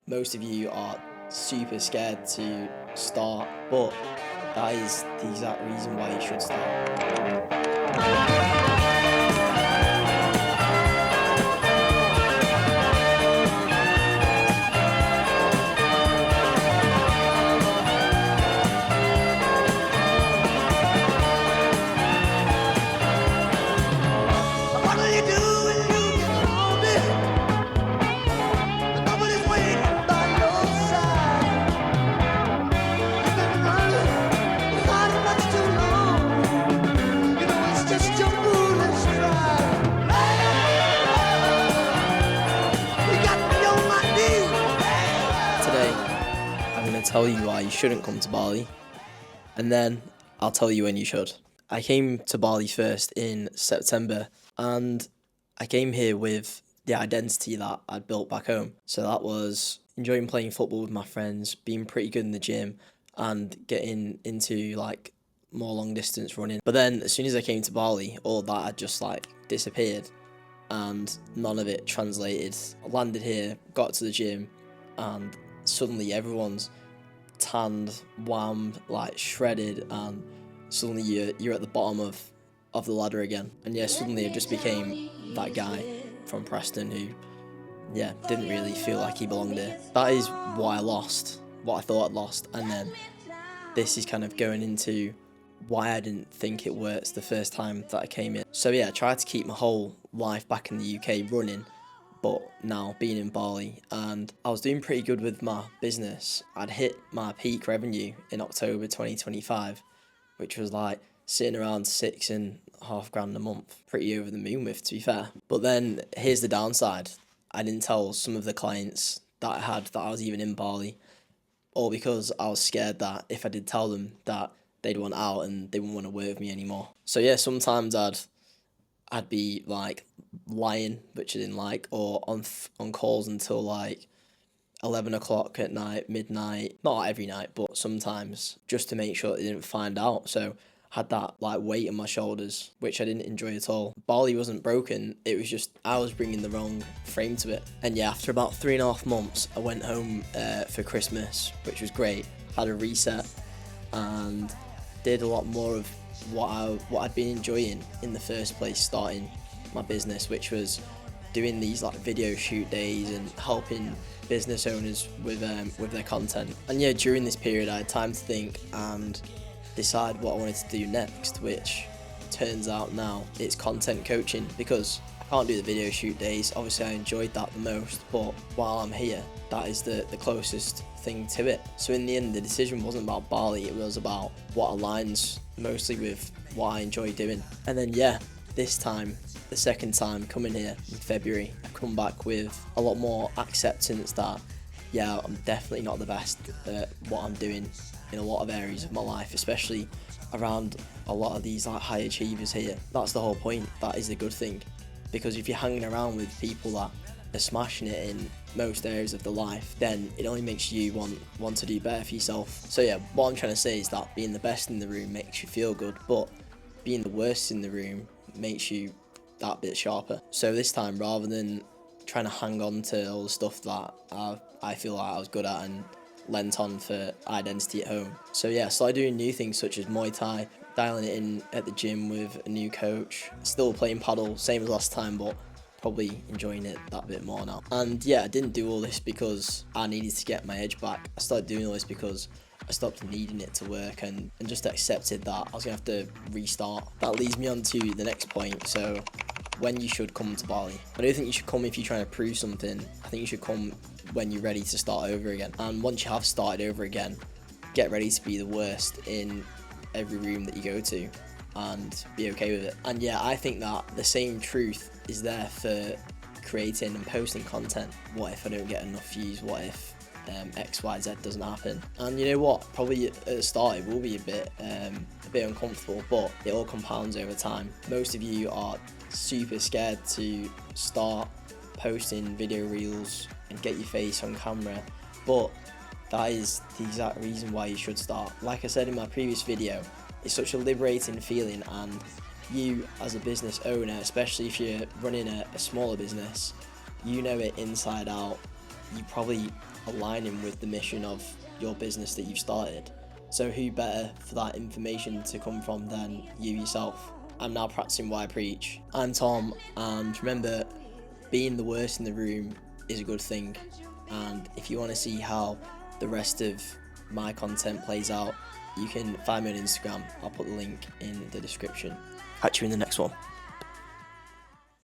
Most of you are super scared to start, but that is the exact reason why you should start. What will you do when you get older? Nobody's waiting by your side. You've been running, hiding much too long. You know it's just your foolish stride. You got me on my knees. Today, I'm going to tell you why you shouldn't come to Bali, and then I'll tell you when you should. I came to Bali first in September, and I came here with the identity that I'd built back home. So that was enjoying playing football with my friends, being pretty good in the gym, and getting into like more long distance running. But then as soon as I came to Bali, all that had just like disappeared, and none of it translated. I landed here, got to the gym, and suddenly everyone's tanned, whammed, like shredded, and suddenly you're at the bottom of the ladder again. And yeah, suddenly I just became that guy from Preston who, yeah, didn't really feel like he belonged here. That is why I lost, what I thought I'd lost, and then this is kind of going into why I didn't think it worked the first time that I came in. So yeah, I tried to keep my whole life back in the UK running, but now being in Bali, and I was doing pretty good with my business. I'd hit my peak revenue in October 2025, which was like sitting around £6.5 a month. Pretty over the moon with, to be fair. But then here's the downside. I didn't tell some of the clients that I had that I was even in Bali, all because I was scared that if I did tell them that they'd want out and they wouldn't want to work with me anymore. So yeah, sometimes I'd be like lying, which I didn't like, or on calls until like 11 o'clock at night, midnight. Not every night, but sometimes, just to make sure that they didn't find out. So I had that like weight on my shoulders, which I didn't enjoy at all. Bali wasn't broken, it was just I was bringing the wrong frame to it. And yeah, after about 3.5 months, I went home for Christmas, which was great. Had a reset and did a lot more of what I'd been enjoying in the first place, starting my business, which was doing these like video shoot days and helping business owners with their content. And yeah, during this period I had time to think and decide what I wanted to do next, which turns out now it's content coaching, because I can't do the video shoot days. Obviously I enjoyed that the most, but while I'm here, that is the closest thing to it. So in the end, the decision wasn't about Bali, it was about what aligns mostly with what I enjoy doing. And then yeah, this time, the second time coming here in February, I come back with a lot more acceptance that yeah, I'm definitely not the best at what I'm doing in a lot of areas of my life, especially around a lot of these like high achievers here. That's the whole point. That is the good thing, because if you're hanging around with people that are smashing it in most areas of the life, then it only makes you want to do better for yourself. So yeah, what I'm trying to say is that being the best in the room makes you feel good, but being the worst in the room makes you that bit sharper. So this time, rather than trying to hang on to all the stuff that I feel like I was good at and lent on for identity at home. So yeah, started doing new things such as Muay Thai, dialing it in at the gym with a new coach, still playing paddle, same as last time, but probably enjoying it that bit more now. And yeah, I didn't do all this because I needed to get my edge back. I started doing all this because I stopped needing it to work and just accepted that I was going to have to restart. That leads me on to the next point. So when you should come to Bali. I don't think you should come if you're trying to prove something. I think you should come when you're ready to start over again. And once you have started over again, get ready to be the worst in every room that you go to and be okay with it. And yeah, I think that the same truth is there for creating and posting content. What if I don't get enough views? What if XYZ doesn't happen? And you know what, probably at the start it will be a bit uncomfortable, but it all compounds over time. Most of you are super scared to start posting video reels and get your face on camera, but that is the exact reason why you should start. Like I said in my previous video, it's such a liberating feeling, and you as a business owner, especially if you're running a smaller business, you know it inside out you probably aligning with the mission of your business that you've started. So who better for that information to come from than you yourself? I'm now practicing what I preach. I'm Tom, and remember, being the worst in the room is a good thing. And if you want to see how the rest of my content plays out, you can find me on Instagram. I'll put the link in the description. Catch you in the next one.